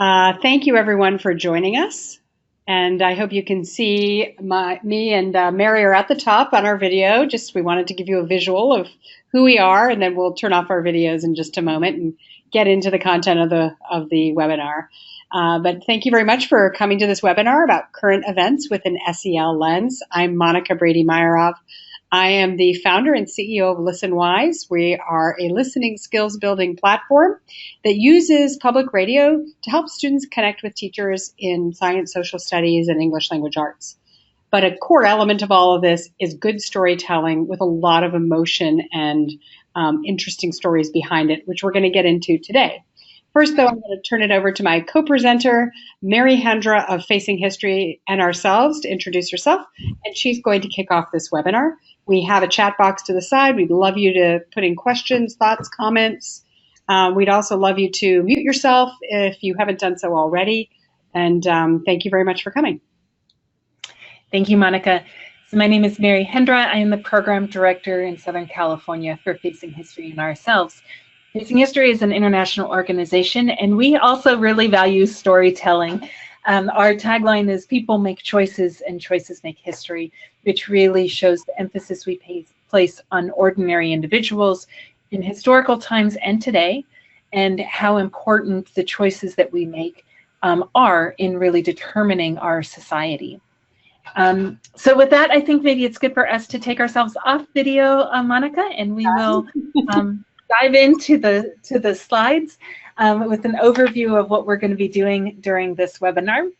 Thank you, everyone, for joining us. And I hope you can see me and Mary are at the top on our video. We wanted to give you a visual of who we are, and then we'll turn off our videos in just a moment and get into the content of the webinar. But thank you very much for coming to this webinar about current events with an SEL lens. I'm Monica Brady-Meyerhoff. I am the founder and CEO of Listenwise. We are a listening skills building platform that uses public radio to help students connect with teachers in science, social studies, and English language arts. But a core element of all of this is good storytelling with a lot of emotion and interesting stories behind it, which we're going to get into today. First, though, I'm going to turn it over to my co-presenter, Mary Hendra of Facing History and ourselves, to introduce herself, and she's going to kick off this webinar. We have a chat box to the side. We'd love you to put in questions, thoughts, comments. We'd also love you to mute yourself if you haven't done so already. And thank you very much for coming. Thank you, Monica. So my name is Mary Hendra. I am the program director in Southern California for Facing History and ourselves. Facing History is an international organization, and we also really value storytelling. Our tagline is "People make choices, and choices make history," which really shows the emphasis we place on ordinary individuals in historical times and today, and how important the choices that we make are in really determining our society. So with that, I think maybe it's good for us to take ourselves off video, Monica, and we will dive into the slides with an overview of what we're going to be doing during this webinar.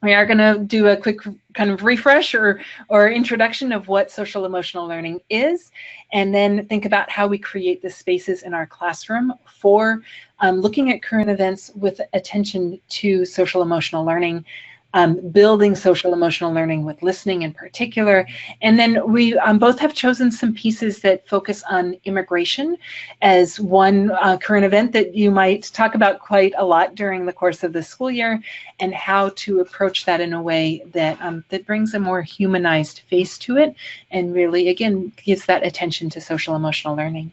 We are going to do a quick kind of refresh or introduction of what social emotional learning is, and then think about how we create the spaces in our classroom for looking at current events with attention to social emotional learning, building social emotional learning with listening in particular. And then we both have chosen some pieces that focus on immigration as one current event that you might talk about quite a lot during the course of the school year, and how to approach that in a way that, that brings a more humanized face to it, and really, again, gives that attention to social emotional learning.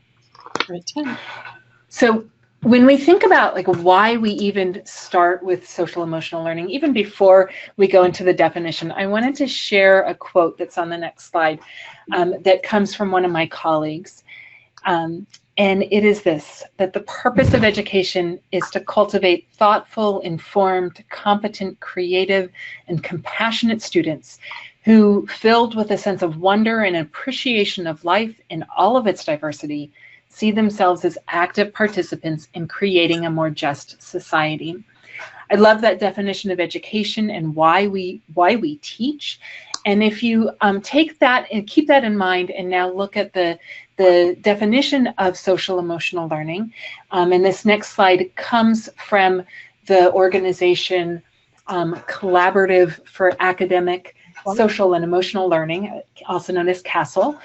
So when we think about why we even start with social emotional learning, even before we go into the definition, I wanted to share a quote that's on the next slide that comes from one of my colleagues. And it is this: that the purpose of education is to cultivate thoughtful, informed, competent, creative, and compassionate students who, filled with a sense of wonder and appreciation of life in all of its diversity, see themselves as active participants in creating a more just society. I love that definition of education and why we teach. And if you take that and keep that in mind, and now look at the definition of social emotional learning, and this next slide comes from the organization Collaborative for Academic, Social and Emotional Learning, also known as CASEL.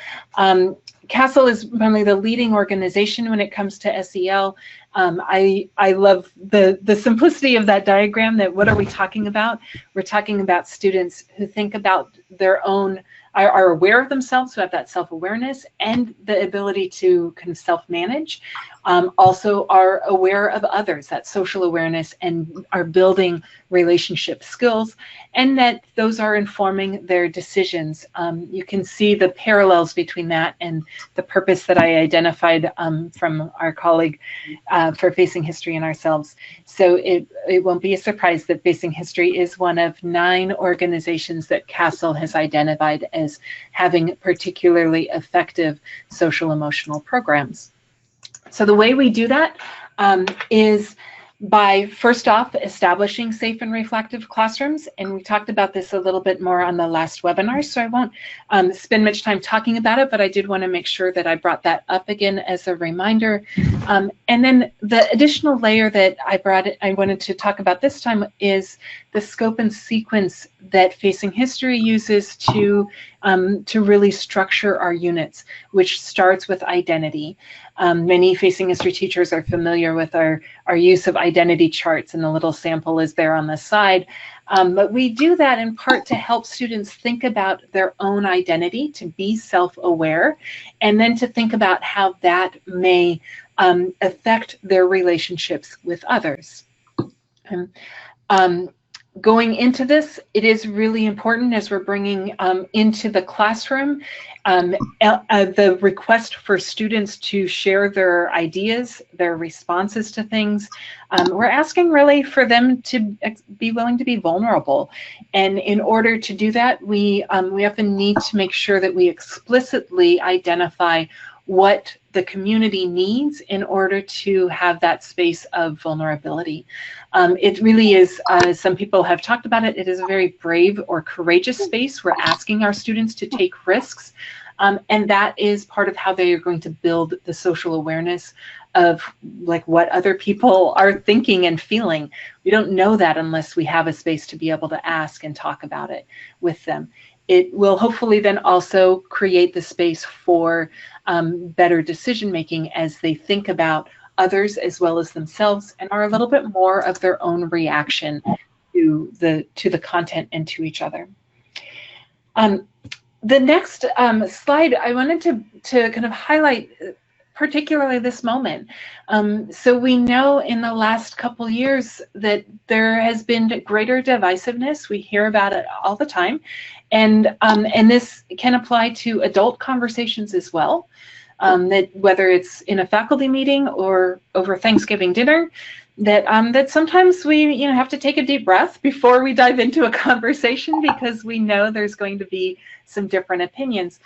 CASEL is probably the leading organization when it comes to SEL. I love the simplicity of that diagram. That what are we talking about? We're talking about students who think about their own, are aware of themselves, who have that self-awareness and the ability to kind of self-manage. Also are aware of others, that social awareness, and are building relationship skills, and that those are informing their decisions. You can see the parallels between that and the purpose that I identified from our colleague for Facing History and ourselves. So it won't be a surprise that Facing History is one of 9 organizations that CASEL has identified as having particularly effective social emotional programs. So the way we do that is by, first off, establishing safe and reflective classrooms. And we talked about this a little bit more on the last webinar, so I won't spend much time talking about it, but I did want to make sure that I brought that up again as a reminder. And then the additional layer that I wanted to talk about this time is the scope and sequence that Facing History uses to really structure our units, which starts with identity. Many Facing History teachers are familiar with our use of identity charts, and the little sample is there on the side. But we do that in part to help students think about their own identity, to be self-aware, and then to think about how that may affect their relationships with others. And, um, going into this, it is really important as we're bringing into the classroom the request for students to share their ideas, their responses to things. We're asking really for them to be willing to be vulnerable. And in order to do that, we often need to make sure that we explicitly identify what the community needs in order to have that space of vulnerability. It really is, some people have talked about it, it is a very brave or courageous space. We're asking our students to take risks, and that is part of how they are going to build the social awareness of like what other people are thinking and feeling. We don't know that unless we have a space to be able to ask and talk about it with them. It will hopefully then also create the space for better decision making as they think about others as well as themselves and are a little bit more of their own reaction to the content and to each other. The next slide, I wanted to kind of highlight particularly this moment. So we know in the last couple years that there has been greater divisiveness. We hear about it all the time. And this can apply to adult conversations as well. That whether it's in a faculty meeting or over Thanksgiving dinner, that sometimes we have to take a deep breath before we dive into a conversation because we know there's going to be some different opinions.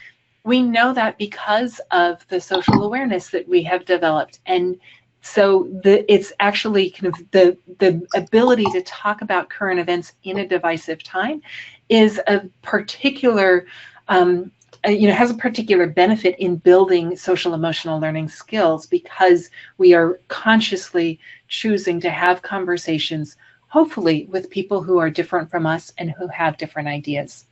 We know that because of the social awareness that we have developed, and so it's actually kind of the ability to talk about current events in a divisive time is a particular has a particular benefit in building social emotional learning skills because we are consciously choosing to have conversations, hopefully with people who are different from us and who have different ideas.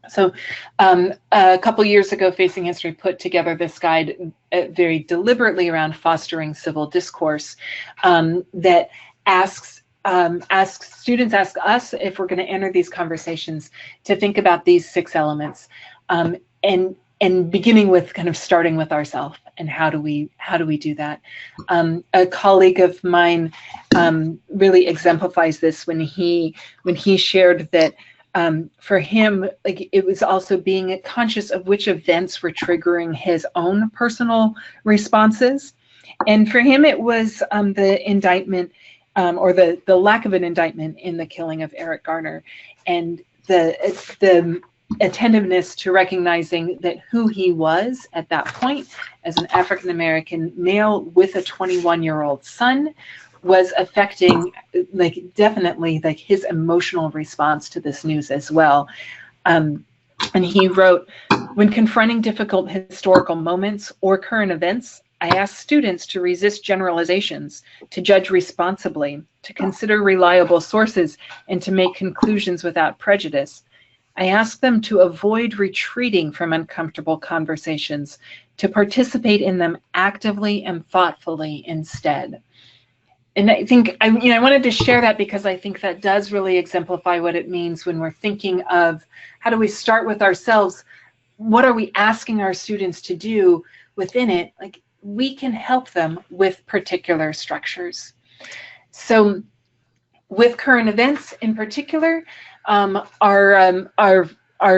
So a couple years ago, Facing History put together this guide very deliberately around fostering civil discourse that asks students, ask us if we're going to enter these conversations to think about these 6 elements, and beginning with kind of starting with ourselves and how do we do that. A colleague of mine really exemplifies this when he shared that. For him, like it was also being conscious of which events were triggering his own personal responses. And for him, it was the indictment or the lack of an indictment in the killing of Eric Garner, and the attentiveness to recognizing that who he was at that point as an African-American male with a 21-year-old son was affecting definitely his emotional response to this news as well. And he wrote, when confronting difficult historical moments or current events, I ask students to resist generalizations, to judge responsibly, to consider reliable sources, and to make conclusions without prejudice. I ask them to avoid retreating from uncomfortable conversations, to participate in them actively and thoughtfully instead. And I think I wanted to share that because I think that does really exemplify what it means when we're thinking of how do we start with ourselves, what are we asking our students to do within it? Like we can help them with particular structures. So with current events in particular, our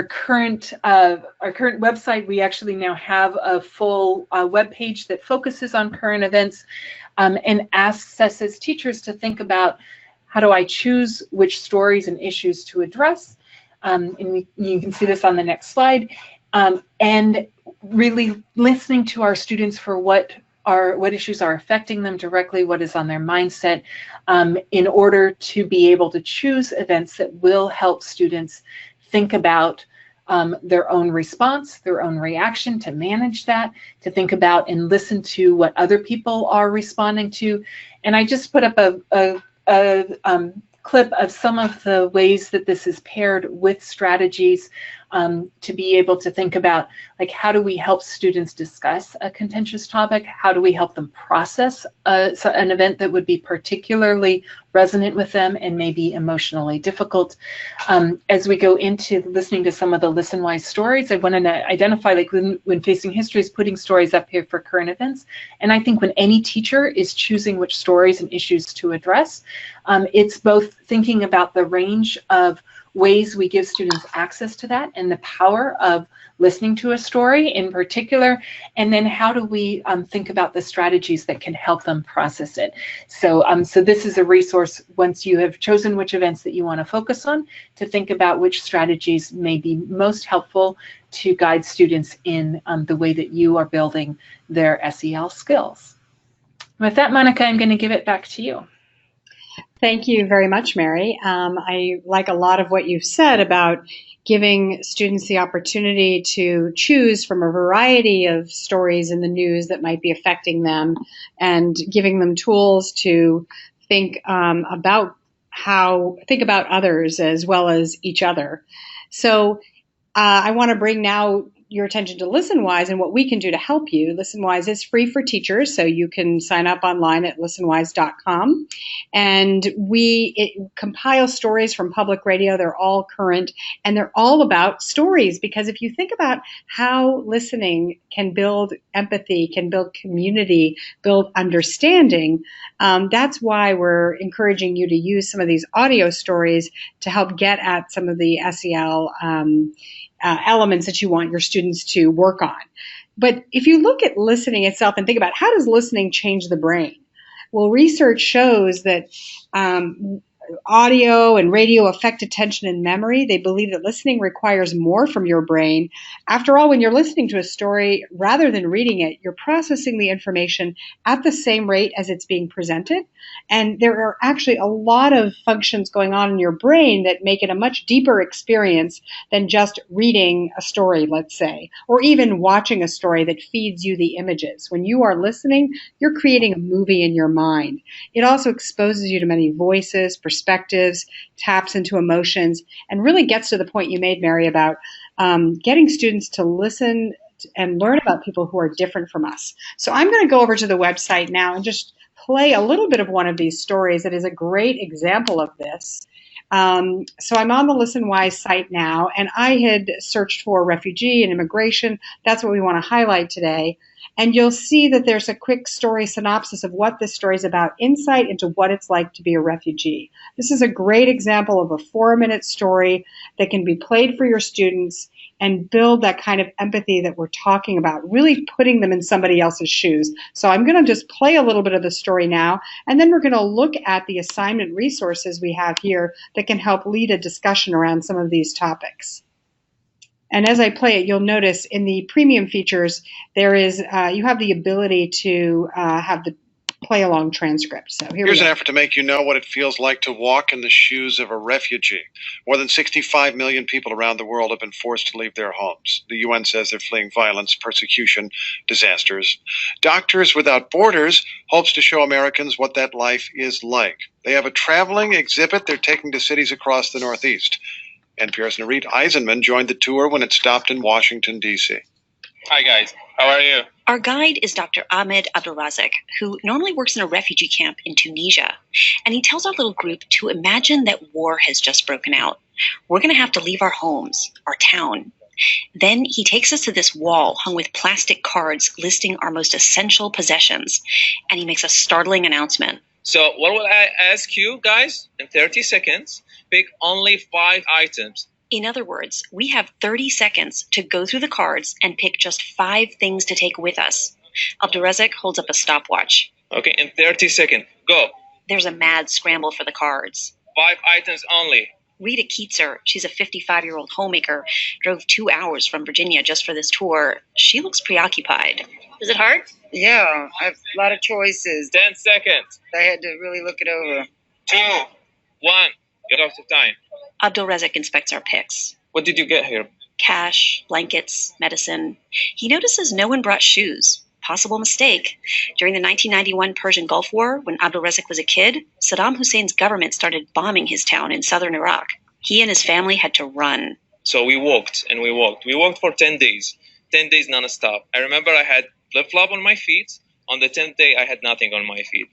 current website, we actually now have a full web page that focuses on current events and asks us as teachers to think about how do I choose which stories and issues to address. And you can see this on the next slide. And really listening to our students for what issues are affecting them directly, what is on their mindset, in order to be able to choose events that will help students think about their own response, their own reaction, to manage that, to think about and listen to what other people are responding to. And I just put up a clip of some of the ways that this is paired with strategies to be able to think about, like, how do we help students discuss a contentious topic? How do we help them process an event that would be particularly resonant with them and maybe emotionally difficult? As we go into listening to some of the Listenwise stories, I wanted to identify, like, when Facing History is putting stories up here for current events, and I think when any teacher is choosing which stories and issues to address, it's both thinking about the range of ways we give students access to that and the power of listening to a story in particular, and then how do we think about the strategies that can help them process it. So this is a resource once you have chosen which events that you want to focus on, to think about which strategies may be most helpful to guide students in the way that you are building their SEL skills. With that, Monica, I'm going to give it back to you. Thank you very much, Mary. I like a lot of what you've said about giving students the opportunity to choose from a variety of stories in the news that might be affecting them, and giving them tools to think about others as well as each other. So I want to bring now your attention to Listenwise and what we can do to help you. Listenwise is free for teachers, so you can sign up online at listenwise.com. And it compiles stories from public radio. They're all current, and they're all about stories, because if you think about how listening can build empathy, can build community, build understanding, that's why we're encouraging you to use some of these audio stories to help get at some of the SEL elements that you want your students to work on. But if you look at listening itself and think about, how does listening change the brain? Well, research shows that audio and radio affect attention and memory. They believe that listening requires more from your brain. After all, when you're listening to a story, rather than reading it, you're processing the information at the same rate as it's being presented. And there are actually a lot of functions going on in your brain that make it a much deeper experience than just reading a story, let's say, or even watching a story that feeds you the images. When you are listening, you're creating a movie in your mind. It also exposes you to many voices, perspectives, taps into emotions, and really gets to the point you made, Mary, about getting students to listen and learn about people who are different from us. So I'm going to go over to the website now and just play a little bit of one of these stories that is a great example of this. So I'm on the Listenwise site now, and I had searched for refugee and immigration. That's what we want to highlight today. And you'll see that there's a quick story synopsis of what this story is about, insight into what it's like to be a refugee. This is a great example of a 4-minute story that can be played for your students and build that kind of empathy that we're talking about, really putting them in somebody else's shoes. So I'm going to just play a little bit of the story now, and then we're going to look at the assignment resources we have here that can help lead a discussion around some of these topics. And as I play it, you'll notice in the premium features, there is you have the ability to have the play-along transcript. So here's an effort to make you know what it feels like to walk in the shoes of a refugee. More than 65 million people around the world have been forced to leave their homes. The UN says they're fleeing violence, persecution, disasters. Doctors Without Borders hopes to show Americans what that life is like. They have a traveling exhibit they're taking to cities across the Northeast. NPR's Narit Eisenman joined the tour when it stopped in Washington, D.C. Hi, guys. How are you? Our guide is Dr. Ahmed Abdelrazek, who normally works in a refugee camp in Tunisia. And he tells our little group to imagine that war has just broken out. We're going to have to leave our homes, our town. Then he takes us to this wall hung with plastic cards listing our most essential possessions. And he makes a startling announcement. So what will I ask you guys? In 30 seconds, pick only 5 items. In other words, we have 30 seconds to go through the cards and pick just 5 things to take with us. Abdelrazek holds up a stopwatch. Okay, in 30 seconds, go. There's a mad scramble for the cards. 5 items only. Rita Keitzer, she's a 55-year-old homemaker, drove 2 hours from Virginia just for this tour. She looks preoccupied. Is it hard? Yeah, I have a lot of choices. 10 seconds. I had to really look it over. 2, 1, get off the time. Abdelrazek inspects our picks. What did you get here? Cash, blankets, medicine. He notices no one brought shoes. Possible mistake. During the 1991 Persian Gulf War, when Abdelrazek was a kid, Saddam Hussein's government started bombing his town in southern Iraq. He and his family had to run. So we walked and we walked. We walked for 10 days, 10 days nonstop. I remember I had flip-flop on my feet. On the 10th day, I had nothing on my feet.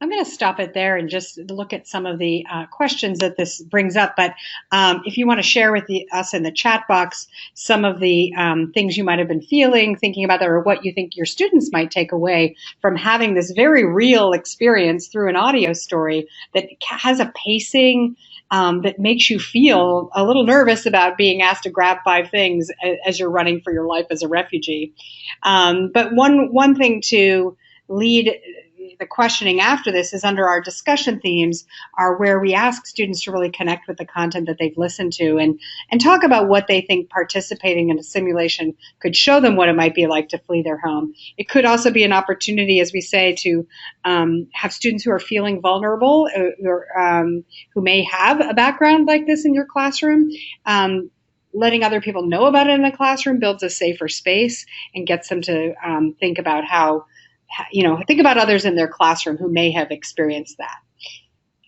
I'm going to stop it there and just look at some of the questions that this brings up. But if you want to share with us in the chat box some of the things you might have been feeling, thinking about that, or what you think your students might take away from having this very real experience through an audio story that has a pacing that makes you feel a little nervous about being asked to grab 5 things as you're running for your life as a refugee. But one thing to lead the questioning after this is under our discussion themes are where we ask students to really connect with the content that they've listened to and talk about what they think participating in a simulation could show them what it might be like to flee their home. It could also be an opportunity, as we say, to have students who are feeling vulnerable or who may have a background like this in your classroom. Letting other people know about it in the classroom builds a safer space and gets them to think about think about others in their classroom who may have experienced that.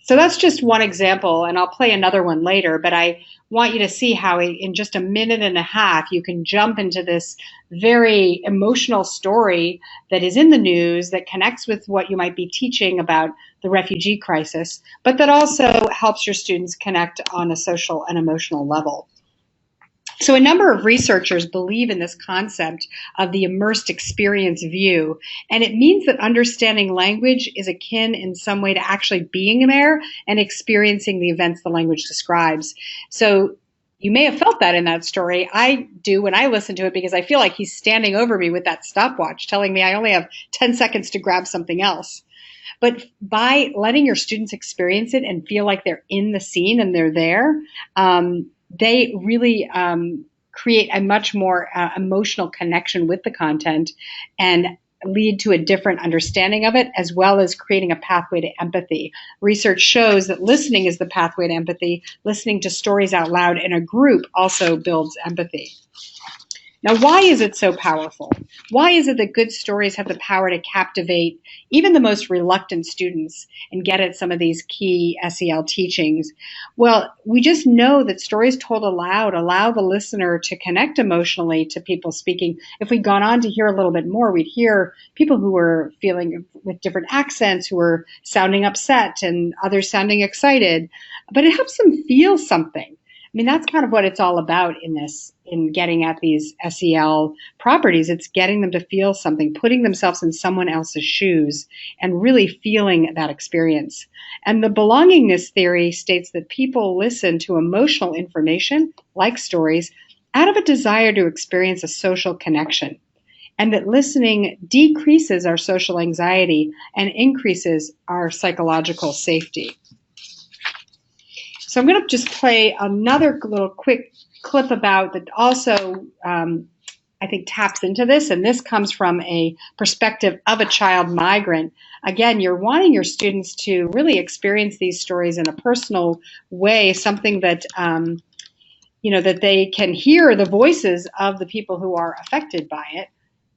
So that's just one example, and I'll play another one later, but I want you to see how in just a minute and a half you can jump into this very emotional story that is in the news that connects with what you might be teaching about the refugee crisis, but that also helps your students connect on a social and emotional level. So a number of researchers believe in this concept of the immersed experience view, and it means that understanding language is akin in some way to actually being there and experiencing the events the language describes. So you may have felt that in that story. I do when I listen to it because I feel like he's standing over me with that stopwatch telling me I only have 10 seconds to grab something else. But by letting your students experience it and feel like they're in the scene and they're there, they really create a much more emotional connection with the content and lead to a different understanding of it, as well as creating a pathway to empathy. Research shows that listening is the pathway to empathy. Listening to stories out loud in a group also builds empathy. Now, why is it so powerful? Why is it that good stories have the power to captivate even the most reluctant students and get at some of these key SEL teachings? Well, we just know that stories told aloud allow the listener to connect emotionally to people speaking. If we'd gone on to hear a little bit more, we'd hear people who were feeling with different accents, who were sounding upset and others sounding excited. But it helps them feel something. I mean, that's kind of what it's all about in getting at these SEL properties. It's getting them to feel something, putting themselves in someone else's shoes and really feeling that experience. And the belongingness theory states that people listen to emotional information, like stories, out of a desire to experience a social connection, and that listening decreases our social anxiety and increases our psychological safety. So I'm going to just play another little quick clip about that also I think taps into this, and this comes from a perspective of a child migrant. Again, you're wanting your students to really experience these stories in a personal way, something that that they can hear the voices of the people who are affected by it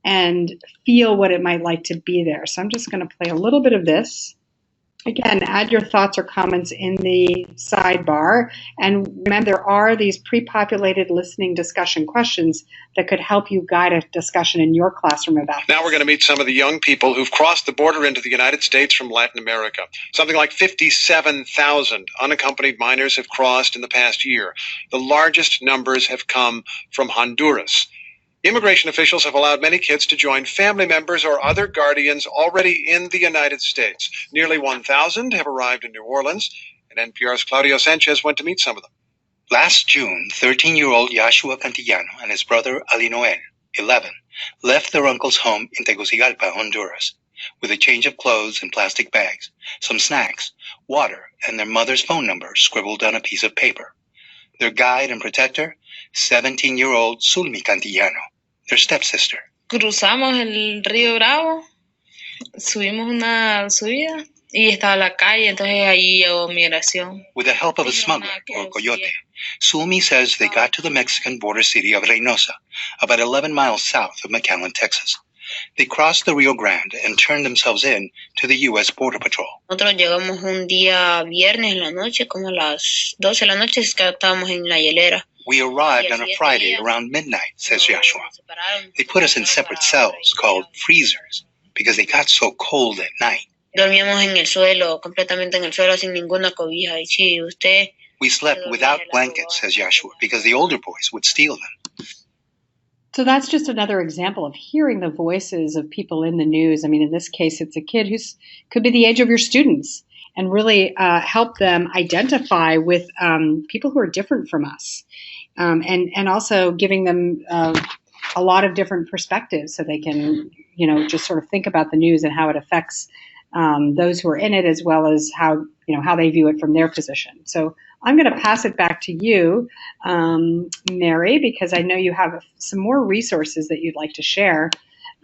and feel what it might like to be there. So I'm just going to play a little bit of this. Again, add your thoughts or comments in the sidebar. And remember, there are these pre-populated listening discussion questions that could help you guide a discussion in your classroom about this. Now we're going to meet some of the young people who've crossed the border into the United States from Latin America. Something like 57,000 unaccompanied minors have crossed in the past year. The largest numbers have come from Honduras. Immigration officials have allowed many kids to join family members or other guardians already in the United States. Nearly 1,000 have arrived in New Orleans, and NPR's Claudio Sanchez went to meet some of them. Last June, 13-year-old Joshua Cantillano and his brother Ali Noel, 11, left their uncle's home in Tegucigalpa, Honduras, with a change of clothes and plastic bags, some snacks, water, and their mother's phone number scribbled on a piece of paper. Their guide and protector, 17-year-old Zulmi Cantillano, their stepsister. Cruzamos el río Bravo, subimos una subida y estaba la calle, entonces ahí llegó migración. With the help of a smuggler, or coyote, Zulmi says they got to the Mexican border city of Reynosa, about 11 miles south of McAllen, Texas. They crossed the Rio Grande and turned themselves in to the U.S. Border Patrol. Nosotros llegamos un día viernes en la noche, como a las 12 de la noche, estábamos en la hielera. We arrived on a Friday around midnight, says Joshua. They put us in separate cells called freezers because they got so cold at night. Dormíamos en el suelo, completamente en el suelo, sin ninguna cobija. Y sí, usted... We slept without blankets, says Joshua, because the older boys would steal them. So that's just another example of hearing the voices of people in the news. I mean, in this case, it's a kid who's could be the age of your students, and really help them identify with people who are different from us, and also giving them a lot of different perspectives so they can, just sort of think about the news and how it affects those who are in it, as well as how they view it from their position. So I'm going to pass it back to you, Mary, because I know you have some more resources that you'd like to share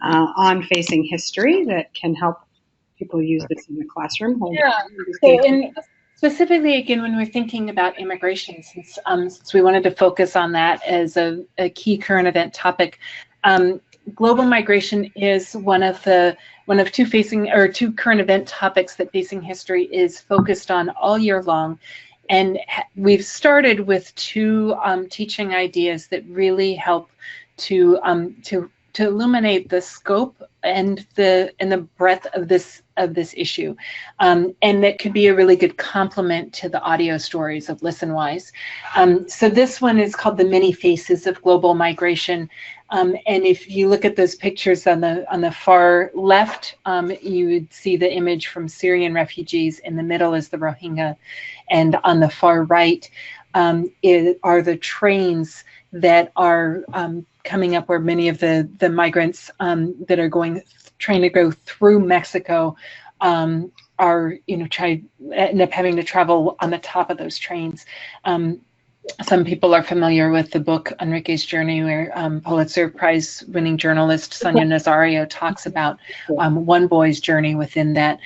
on facing history that can help people use this in the classroom. And specifically, again, when we're thinking about immigration, since we wanted to focus on that as a key current event topic, global migration is one of two current event topics that Facing History is focused on all year long. And we've started with two teaching ideas that really help to illuminate the scope and the breadth of this issue, and that could be a really good complement to the audio stories of Listenwise. So this one is called The Many Faces of Global Migration. And if you look at those pictures on the far left, you would see the image from Syrian refugees. In the middle is the Rohingya, and on the far right are the trains that are coming up, where many of the migrants that are trying to go through Mexico are end up having to travel on the top of those trains. Some people are familiar with the book Enrique's Journey, where Pulitzer Prize-winning journalist Sonia Nazario talks about one boy's journey within that.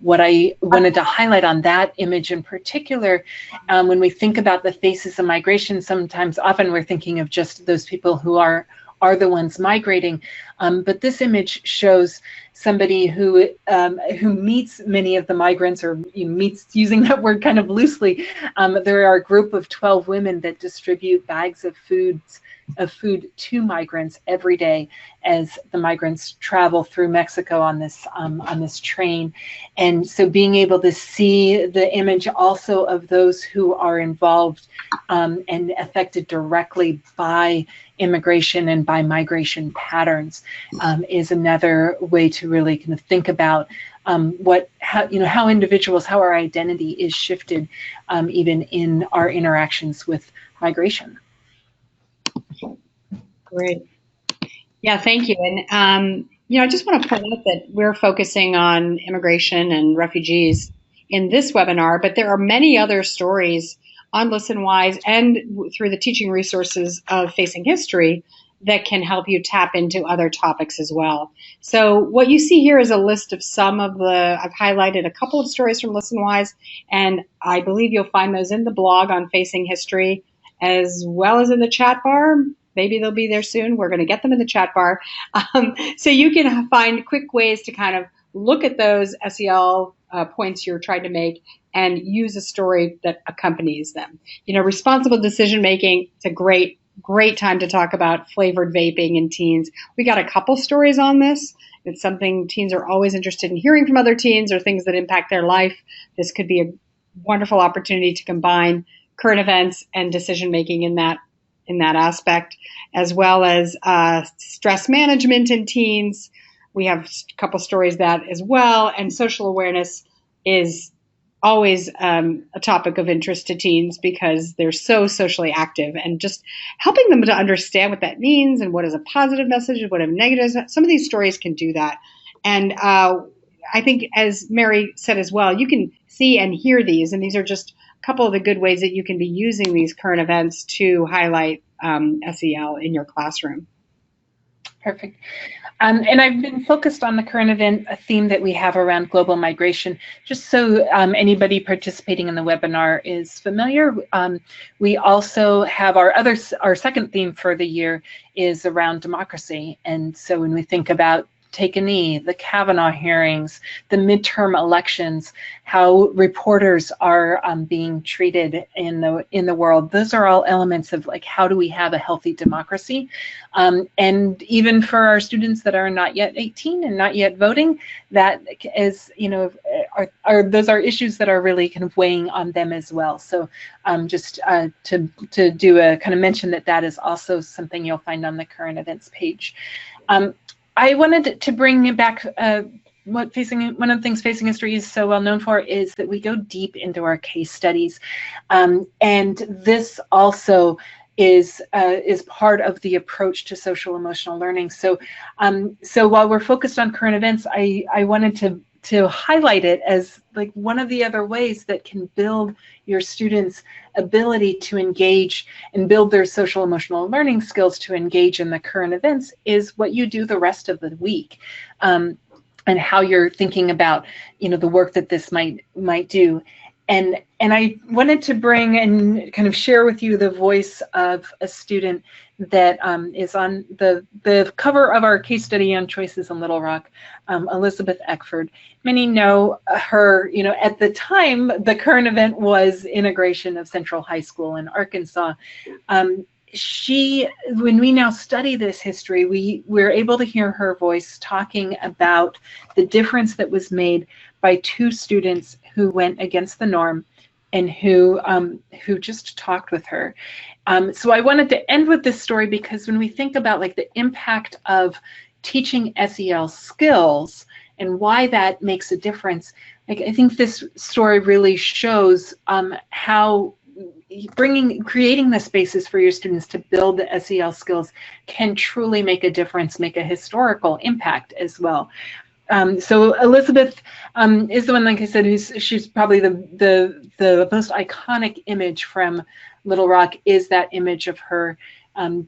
What I wanted to highlight on that image in particular, when we think about the faces of migration, often we're thinking of just those people who are the ones migrating, but this image shows somebody who meets many of the migrants, or meets, using that word kind of loosely. There are a group of 12 women that distribute bags of food to migrants every day as the migrants travel through Mexico on this train. And so being able to see the image also of those who are involved and affected directly by immigration and by migration patterns is another way to really kind of think about how individuals, how our identity is shifted even in our interactions with migration. Great. Yeah, thank you. And, I just want to point out that we're focusing on immigration and refugees in this webinar, but there are many other stories on Listenwise and through the teaching resources of Facing History that can help you tap into other topics as well. So what you see here is a list of I've highlighted a couple of stories from Listenwise, and I believe you'll find those in the blog on Facing History, as well as in the chat bar. Maybe they'll be there soon. We're going to get them in the chat bar. So you can find quick ways to kind of look at those SEL points you're trying to make and use a story that accompanies them. Responsible decision making, it's a great time to talk about flavored vaping in teens. We got a couple stories on this. It's something teens are always interested in hearing from other teens, or things that impact their life. This could be a wonderful opportunity to combine current events and decision making in that aspect, as well as stress management in teens. We have a couple stories that as well, and social awareness is always a topic of interest to teens because they're so socially active, and just helping them to understand what that means and what is a positive message and what a negative is. Some of these stories can do that. And I think, as Mary said as well, you can see and hear these, and these are just a couple of the good ways that you can be using these current events to highlight SEL in your classroom. Perfect. And I've been focused on the current event theme that we have around global migration, just so anybody participating in the webinar is familiar. We also have our second theme for the year is around democracy. And so when we think about Take a Knee, the Kavanaugh hearings, the midterm elections, how reporters are being treated in the world. Those are all elements of like, how do we have a healthy democracy? And even for our students that are not yet 18 and not yet voting, that is, you know, those are issues that are really kind of weighing on them as well. So just to do a kind of mention that is also something you'll find on the current events page. I wanted to bring back one of the things Facing History is so well known for is that we go deep into our case studies, and this also is part of the approach to social emotional learning. So so while we're focused on current events, I wanted to highlight it as like one of the other ways that can build your students' ability to engage and build their social emotional learning skills to engage in the current events is what you do the rest of the week, and how you're thinking about, you know, the work that this might do. And I wanted to bring and kind of share with you the voice of a student that is on the cover of our case study on choices in Little Rock, Elizabeth Eckford. Many know her, you know, at the time, the current event was integration of Central High School in Arkansas. When we now study this history, we're able to hear her voice talking about the difference that was made by two students who went against the norm and who just talked with her. So I wanted to end with this story because when we think about like the impact of teaching SEL skills and why that makes a difference, like I think this story really shows how creating the spaces for your students to build the SEL skills can truly make a difference, make a historical impact as well. So Elizabeth is the one, like I said, she's probably the most iconic image from Little Rock is that image of her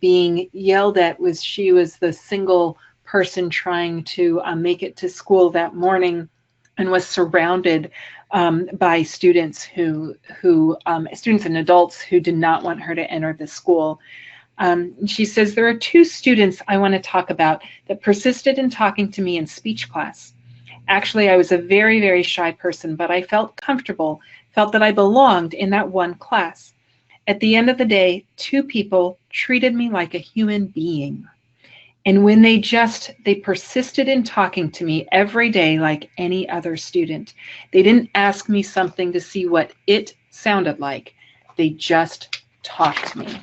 being yelled at. She was the single person trying to make it to school that morning, and was surrounded by students students and adults who did not want her to enter the school. She says, there are two students I want to talk about that persisted in talking to me in speech class. Actually, I was a very, very shy person, but I felt comfortable, felt that I belonged in that one class. At the end of the day, two people treated me like a human being. And when they persisted in talking to me every day like any other student. They didn't ask me something to see what it sounded like. They just talked to me.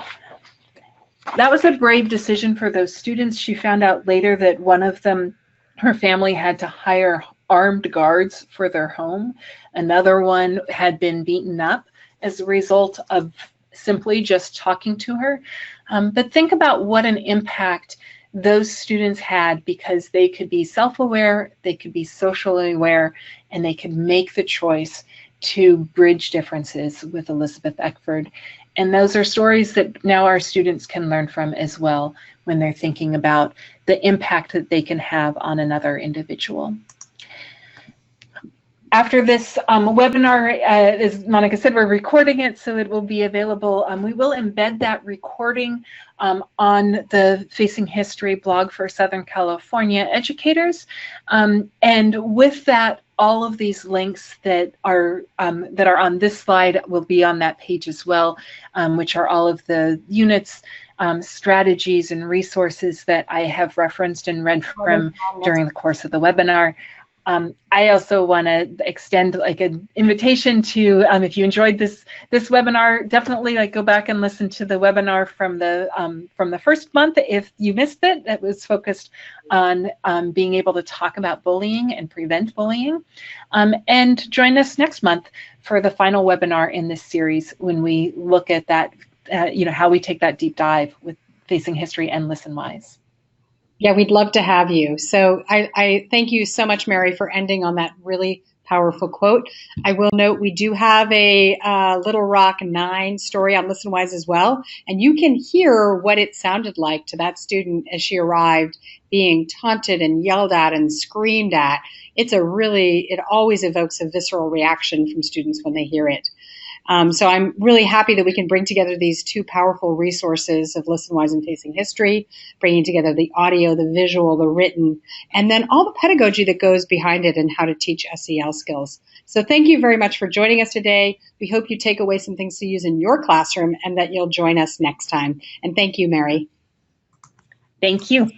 That was a brave decision for those students. She found out later that one of them, her family had to hire armed guards for their home. Another one had been beaten up as a result of simply just talking to her. But think about what an impact those students had, because they could be self-aware, they could be socially aware, and they could make the choice to bridge differences with Elizabeth Eckford. And those are stories that now our students can learn from as well when they're thinking about the impact that they can have on another individual. After this webinar, as Monica said, we're recording it, so it will be available. We will embed that recording on the Facing History blog for Southern California educators. And with that, all of these links that are on this slide will be on that page as well, which are all of the units, strategies, and resources that I have referenced and read from during the course of the webinar. I also want to extend like an invitation to, if you enjoyed this webinar, definitely like go back and listen to the webinar from the first month if you missed it. That was focused on being able to talk about bullying and prevent bullying. And join us next month for the final webinar in this series when we look at that, how we take that deep dive with Facing History and Listenwise. Yeah, we'd love to have you. So I thank you so much, Mary, for ending on that really powerful quote. I will note we do have a Little Rock 9 story on Listenwise as well, and you can hear what it sounded like to that student as she arrived, being taunted and yelled at and screamed at. It always evokes a visceral reaction from students when they hear it. So I'm really happy that we can bring together these two powerful resources of Listenwise and Facing History, bringing together the audio, the visual, the written, and then all the pedagogy that goes behind it and how to teach SEL skills. So thank you very much for joining us today. We hope you take away some things to use in your classroom and that you'll join us next time. And thank you, Mary. Thank you.